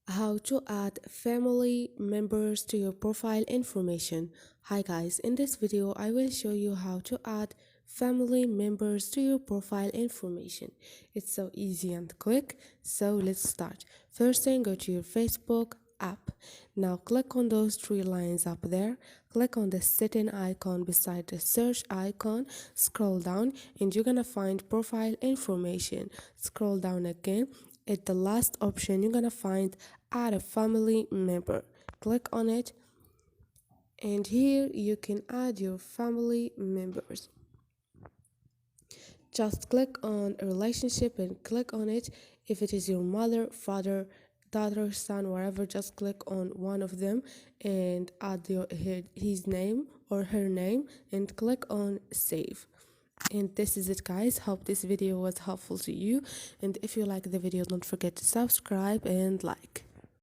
How to add family members to your profile information. Hi guys, in this video I will show you how to add family members to your profile information. It's so easy and quick, so let's start. First thing, go to your Facebook app. Now click on those three lines up there, click on the setting icon beside the search icon, scroll down and you're gonna find profile information. Scroll down again. At the last option, you're gonna find add a family member. Click on it, and here you can add your family members. Just click on a relationship and click on it. If it is your mother, father, daughter, son, whatever, just click on one of them and add his name or her name and click on save. And this is it guys, hope this video was helpful to you, and if you like the video don't forget to subscribe and like.